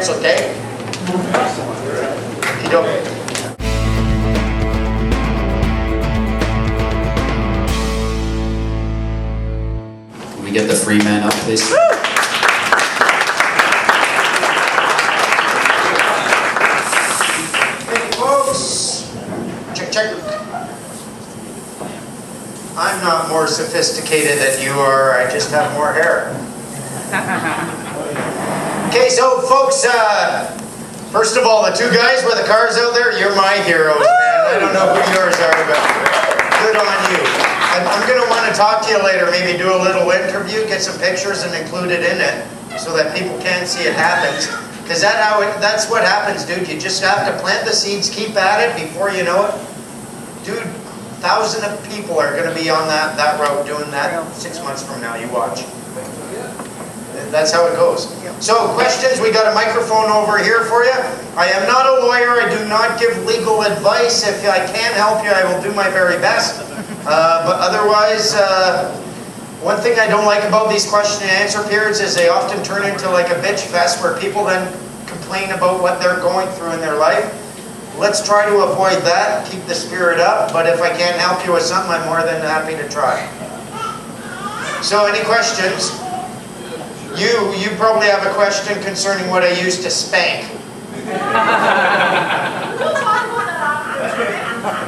chance, okay? You don't. Can we get the free man up, please? Thank you, folks. Check. I'm not more sophisticated than you are. I just have more hair. Okay, so folks, first of all, the two guys with the cars out there, you're my heroes, man. I don't know who yours are, but good on you. I'm going to want to talk to you later, maybe do a little interview, get some pictures and include it in it so that people can see it happens. Because that's what happens, dude. You just have to plant the seeds, keep at it. Before you know it, dude, thousands of people are going to be on that road doing that 6 months from now. You watch. That's how it goes. So questions, we got a microphone over here for you. I am not a lawyer. I do not give legal advice. If I can help you, I will do my very best. But otherwise, one thing I don't like about these question and answer periods is they often turn into like a bitch fest where people then complain about what they're going through in their life. Let's try to avoid that, keep the spirit up, but if I can't help you with something, I'm more than happy to try. So any questions? You probably have a question concerning what I used to spank.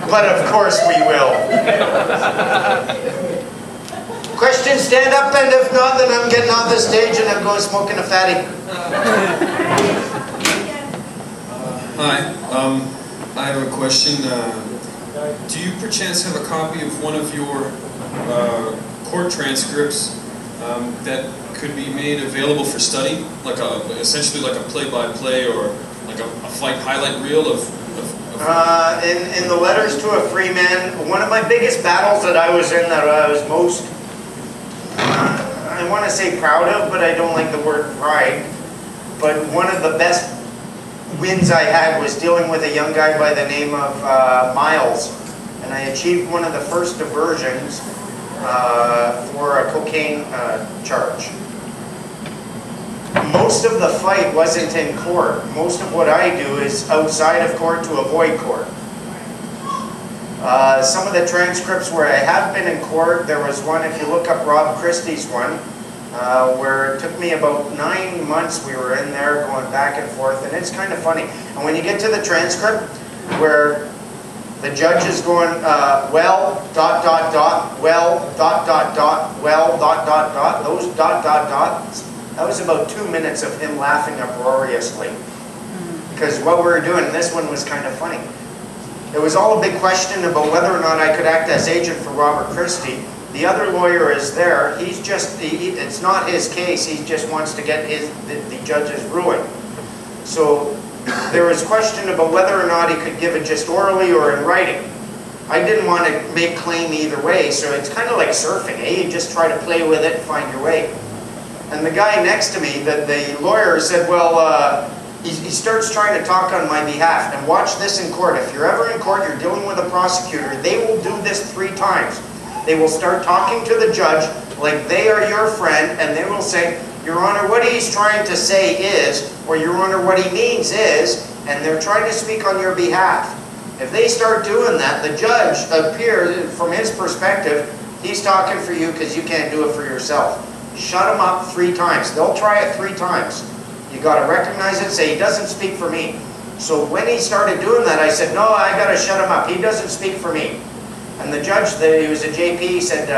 But of course we will. Questions, stand up, and if not, then I'm getting off the stage and I'm going smoking a fatty. Hi, I have a question. Do you perchance have a copy of one of your court transcripts that could be made available for study, like essentially like a play-by-play or like a fight highlight reel of in the letters to a free man, one of my biggest battles that I was in, that I was most, I want to say proud of, but I don't like the word pride, but one of the best wins I had was dealing with a young guy by the name of Miles, and I achieved one of the first diversions for a cocaine charge. Most of the fight wasn't in court. Most of what I do is outside of court to avoid court. Some of the transcripts where I have been in court, there was one, if you look up Rob Christie's one, where it took me about 9 months. We were in there going back and forth, and it's kind of funny. And when you get to the transcript where the judge is going, well, ... well, ... well, ... those ... that was about 2 minutes of him laughing uproariously. Because what we were doing, this one was kind of funny. There was all a big question about whether or not I could act as agent for Robert Christie. The other lawyer is there. He's just, it's not his case. He just wants to get the judge's ruling. So there was question about whether or not he could give it just orally or in writing. I didn't want to make claim either way, so it's kind of like surfing, eh? You just try to play with it and find your way. And the guy next to me, the lawyer, said, well, he starts trying to talk on my behalf. And watch this in court. If you're ever in court, you're dealing with a prosecutor, they will do this 3 times. They will start talking to the judge like they are your friend, and they will say, Your Honor, what he's trying to say is, or Your Honor, what he means is, and they're trying to speak on your behalf. If they start doing that, the judge appears, from his perspective, he's talking for you because you can't do it for yourself. Shut him up 3 times. They'll try it 3 times. You got to recognize it, say, he doesn't speak for me. So when he started doing that, I said, no, I got to shut him up. He doesn't speak for me. And the judge, he was a JP, said,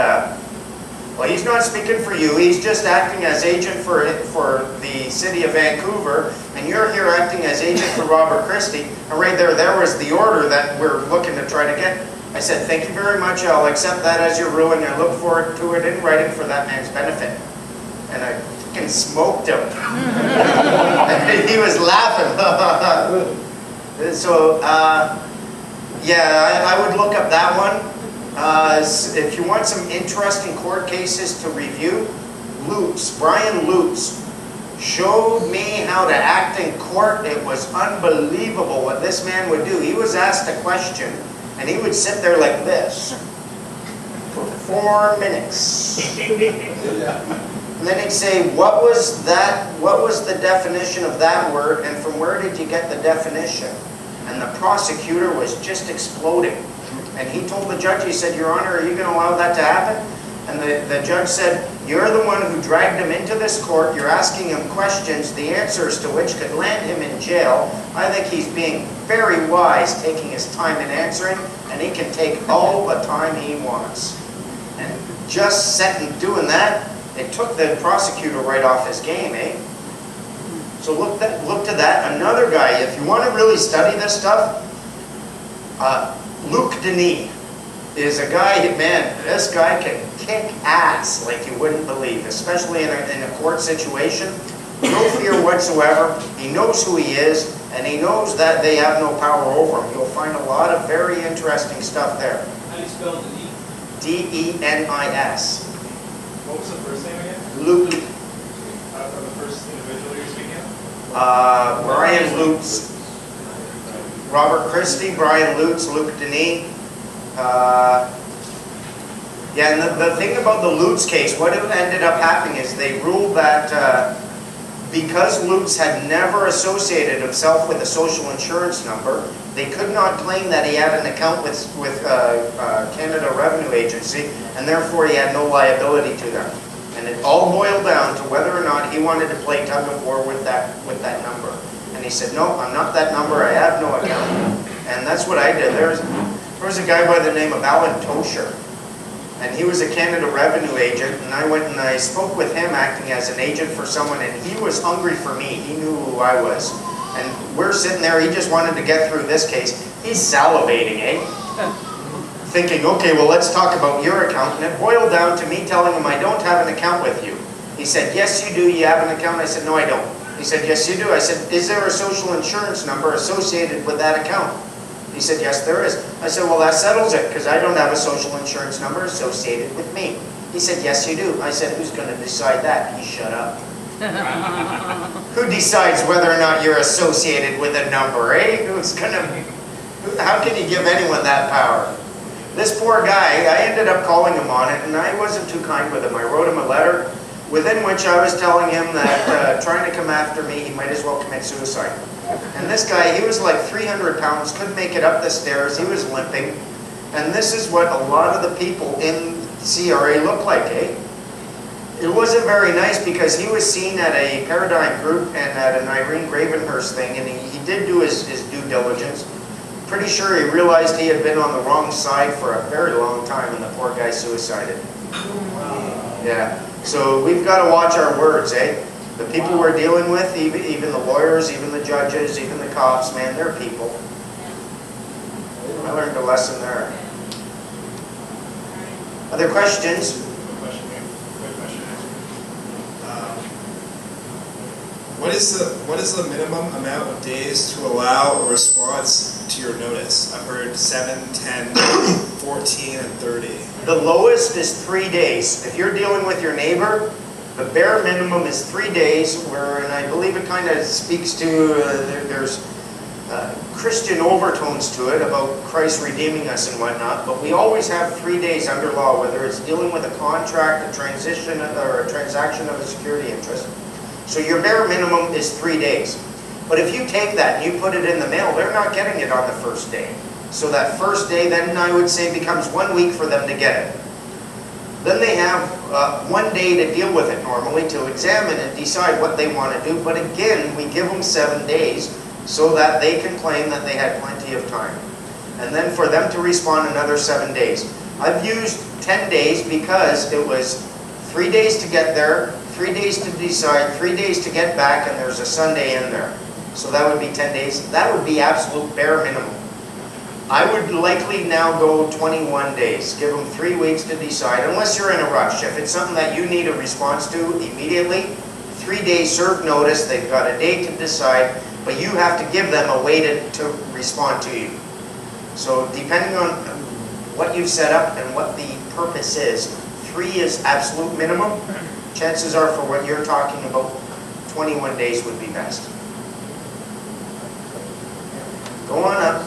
well, he's not speaking for you. He's just acting as agent for the city of Vancouver, and you're here acting as agent for Robert Christie. And right there was the order that we're looking to try to get. I said, thank you very much. I'll accept that as your ruling. I look forward to it in writing for that man's benefit. And I fucking smoked him. And he was laughing. So, yeah, I would look up that one. If you want some interesting court cases to review, Brian Lutz showed me how to act in court. It was unbelievable what this man would do. He was asked a question, and he would sit there like this for 4 minutes. And then he'd say, what was the definition of that word, and from where did you get the definition? And the prosecutor was just exploding. And he told the judge, he said, Your Honor, are you going to allow that to happen? And the judge said, you're the one who dragged him into this court. You're asking him questions, the answers to which could land him in jail. I think he's being very wise, taking his time in answering, and he can take all the time he wants. And just doing that, it took the prosecutor right off his game, eh? So look to that. Another guy, if you want to really study this stuff, Luc Denis is a guy, man, this guy can kick ass like you wouldn't believe, especially in a court situation. No fear whatsoever. He knows who he is, and he knows that they have no power over him. You'll find a lot of very interesting stuff there. How do you spell Denis? D-E-N-I-S. What was the first name again? Luc. For the first individual you're speaking of? Brian Lutz. Robert Christie, Brian Lutz, Luc Denis. Yeah, and the thing about the Lutz case, what ended up happening is they ruled that because Lutz had never associated himself with a social insurance number, they could not claim that he had an account with Canada Revenue Agency, and therefore he had no liability to them. And it all boiled down to whether or not he wanted to play tug of war with that number. And he said, no, I'm not that number, I have no account. And that's what I did. There was a guy by the name of Alan Tosher, and he was a Canada Revenue agent, and I went and I spoke with him acting as an agent for someone, and he was hungry for me. He knew who I was. And we're sitting there, he just wanted to get through this case. He's salivating, eh? Thinking, okay, well, let's talk about your account. And it boiled down to me telling him I don't have an account with you. He said, yes, you do. You have an account? I said, no, I don't. He said, yes, you do. I said, is there a social insurance number associated with that account? He said, yes, there is. I said, well, that settles it, because I don't have a social insurance number associated with me. He said, yes, you do. I said, who's going to decide that? He shut up. Who decides whether or not you're associated with a number, eh? How can you give anyone that power? This poor guy, I ended up calling him on it, and I wasn't too kind with him. I wrote him a letter within which I was telling him that trying to come after me, he might as well commit suicide. And this guy, he was like 300 pounds, couldn't make it up the stairs, he was limping. And this is what a lot of the people in CRA look like, eh? It wasn't very nice because he was seen at a Paradigm Group and at an Irene Gravenhurst thing, and he did do his due diligence. Pretty sure he realized he had been on the wrong side for a very long time, and the poor guy suicided. Yeah, so we've got to watch our words, eh? The people we're dealing with, even the lawyers, even the judges, even the cops, man, they're people. I learned a lesson there. Other questions? What is the minimum amount of days to allow a response to your notice? I've heard 7, 10, 14, and 30. The lowest is 3 days. If you're dealing with your neighbor, the bare minimum is 3 days, and I believe it kind of speaks to, there's Christian overtones to it about Christ redeeming us and whatnot, but we always have 3 days under law, whether it's dealing with a contract, a transition, or a transaction of a security interest. So your bare minimum is 3 days. But if you take that and you put it in the mail, they're not getting it on the first day. So that first day, then I would say, becomes 1 week for them to get it. Then they have 1 day to deal with it normally, to examine and decide what they want to do. But again, we give them 7 days so that they can claim that they had plenty of time. And then for them to respond another 7 days. I've used 10 days because it was 3 days to get there, 3 days to decide, 3 days to get back, and there's a Sunday in there. So that would be 10 days. That would be absolute bare minimum. I would likely now go 21 days. Give them 3 weeks to decide, unless you're in a rush. If it's something that you need a response to immediately, 3 days served notice, they've got a date to decide, but you have to give them a way to respond to you. So depending on what you've set up and what the purpose is, 3 is absolute minimum. Chances are for what you're talking about, 21 days would be best. Go on up.